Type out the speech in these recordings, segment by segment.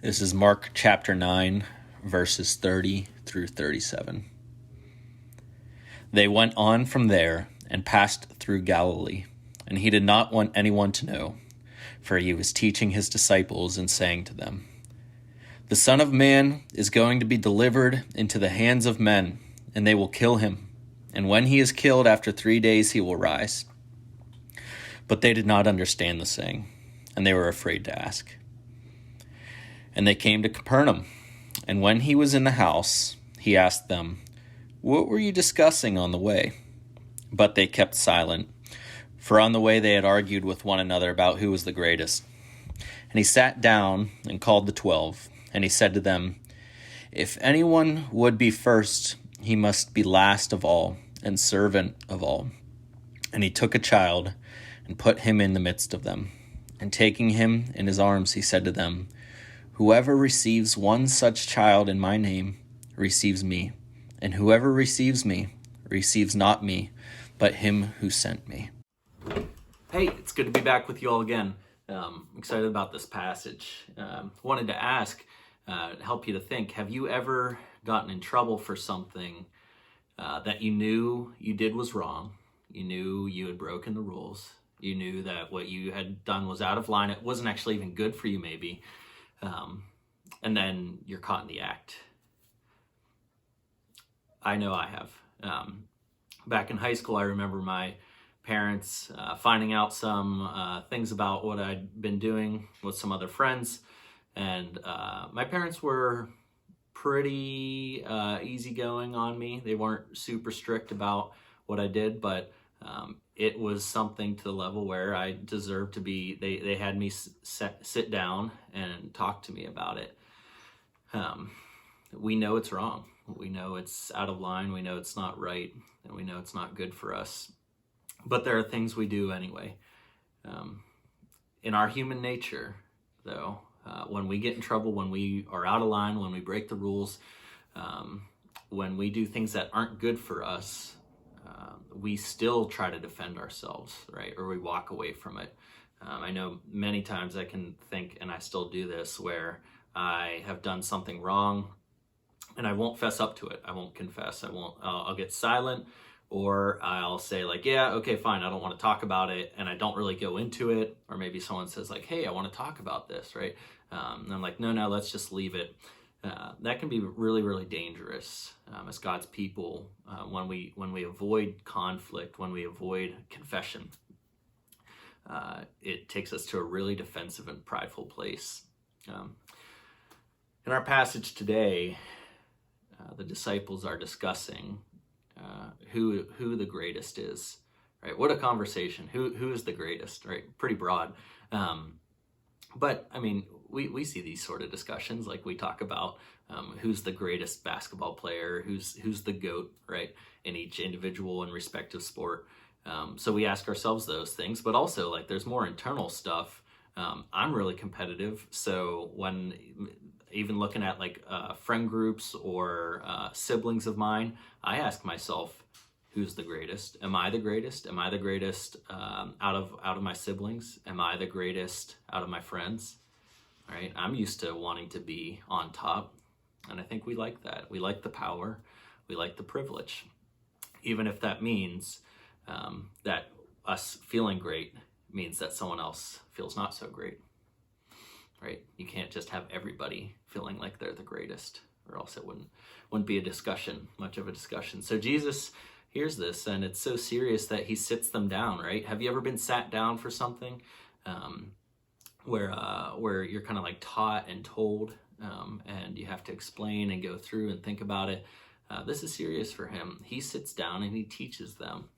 This is Mark chapter 9, verses 30 through 37. They went on from there and passed through Galilee, and he did not want anyone to know, for he was teaching his disciples and saying to them, "The Son of Man is going to be delivered into the hands of men, and they will kill him. And when he is killed, after 3 days he will rise." But they did not understand the saying, and they were afraid to ask. And they came to Capernaum, and when he was in the house, he asked them, "What were you discussing on the way?" But they kept silent, for on the way they had argued with one another about who was the greatest. And he sat down and called the 12, and he said to them, "If anyone would be first, he must be last of all and servant of all." And he took a child and put him in the midst of them. And taking him in his arms, he said to them, "Whoever receives one such child in my name receives me, and whoever receives me receives not me, but him who sent me." Hey, it's good to be back with you all again. I'm excited about this passage. Wanted to ask, help you to think, have you ever gotten in trouble for something that you knew you did was wrong? You knew you had broken the rules. You knew that what you had done was out of line. It wasn't actually even good for you, maybe. And then you're caught in the act. I know I have. Back in high school, I remember my parents finding out some things about what I'd been doing with some other friends. And my parents were pretty easygoing on me. They weren't super strict about what I did, but it was something to the level where I deserved to be, they had me sit down and talk to me about it. We know it's wrong. We know it's out of line. We know it's not right. And we know it's not good for us. But there are things we do anyway. In our human nature, though, when we get in trouble, when we are out of line, when we break the rules, when we do things that aren't good for us, we still try to defend ourselves, right? Or we walk away from it. I know many times I can think, and I still do this, where I have done something wrong and I won't fess up to it. I won't confess. I'll get silent, or I'll say like, yeah, okay, fine. I don't want to talk about it. And I don't really go into it. Or maybe someone says like, hey, I want to talk about this, right? And I'm like, no, let's just leave it. That can be really, really dangerous as God's people when we avoid conflict, when we avoid confession. It takes us to a really defensive and prideful place. In our passage today, the disciples are discussing who the greatest is. Right? What a conversation. Who is the greatest? Right? Pretty broad. But I mean, we see these sort of discussions, like we talk about who's the greatest basketball player, who's the GOAT, right, in each individual and respective sport. So we ask ourselves those things, but also like there's more internal stuff. I'm really competitive, so when even looking at like friend groups or siblings of mine, I ask myself, who's the greatest? Am I the greatest? Am I the greatest out of my siblings? Am I the greatest out of my friends? Right? I'm used to wanting to be on top, and I think we like that. We like the power. We like the privilege, even if that means that us feeling great means that someone else feels not so great. Right? You can't just have everybody feeling like they're the greatest, or else it wouldn't be much of a discussion. So Jesus hears this, and it's so serious that he sits them down, right? Have you ever been sat down for something where you're kind of like taught and told, and you have to explain and go through and think about it? This is serious for him. He sits down and he teaches them.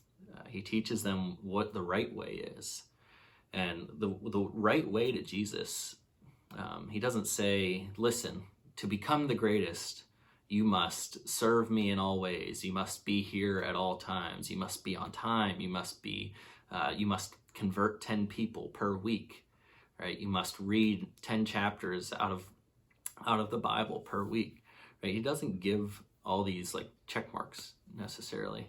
He teaches them what the right way is. And the right way to Jesus, he doesn't say, listen, to become the greatest, you must serve me in all ways. You must be here at all times. You must be on time. You must convert 10 people per week, right? You must read 10 chapters out of the Bible per week, right? He doesn't give all these like check marks necessarily.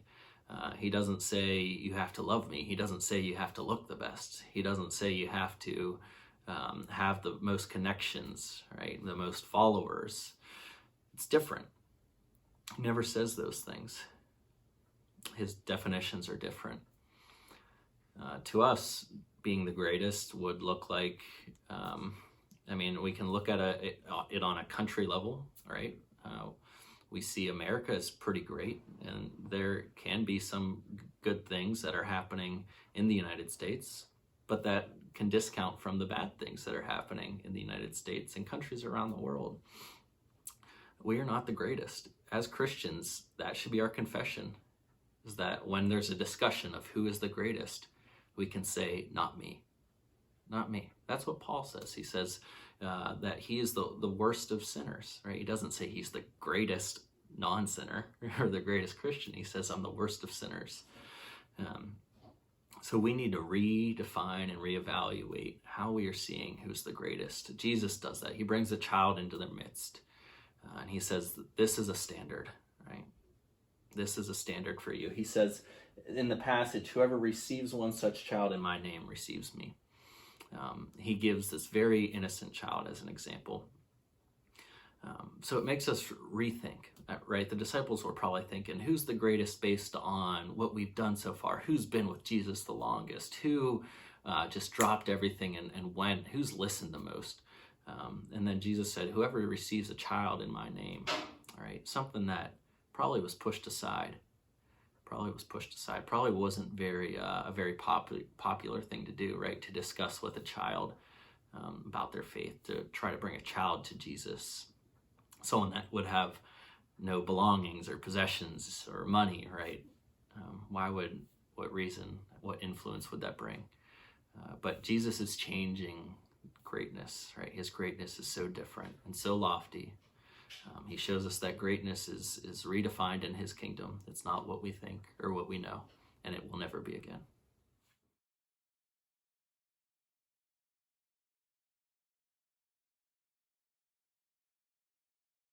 He doesn't say you have to love me. He doesn't say you have to look the best. He doesn't say you have to have the most connections, right? The most followers. It's different. He never says those things. His definitions are different. To us, being the greatest would look like, we can look at it on a country level, right? We see America is pretty great, and there can be some good things that are happening in the United States, but that can discount from the bad things that are happening in the United States and countries around the world. We are not the greatest. As Christians, that should be our confession, is that when there's a discussion of who is the greatest, we can say, not me. Not me. That's what Paul says. He says that he is the worst of sinners, right? He doesn't say he's the greatest non-sinner or the greatest Christian. He says, I'm the worst of sinners. So we need to redefine and reevaluate how we are seeing who's the greatest. Jesus does that. He brings a child into their midst. And he says, this is a standard, right? This is a standard for you. He says in the passage, whoever receives one such child in my name receives me. He gives this very innocent child as an example. So it makes us rethink, right? The disciples were probably thinking, who's the greatest based on what we've done so far? Who's been with Jesus the longest? Who just dropped everything and went? Who's listened the most? And then Jesus said, whoever receives a child in my name, all right, something that probably was pushed aside. Probably wasn't a very popular thing to do, right? To discuss with a child about their faith, to try to bring a child to Jesus. Someone that would have no belongings or possessions or money, right? What reason, what influence would that bring? But Jesus is changing greatness, right? His greatness is so different and so lofty. He shows us that greatness is redefined in his kingdom. It's not what we think or what we know, and it will never be again.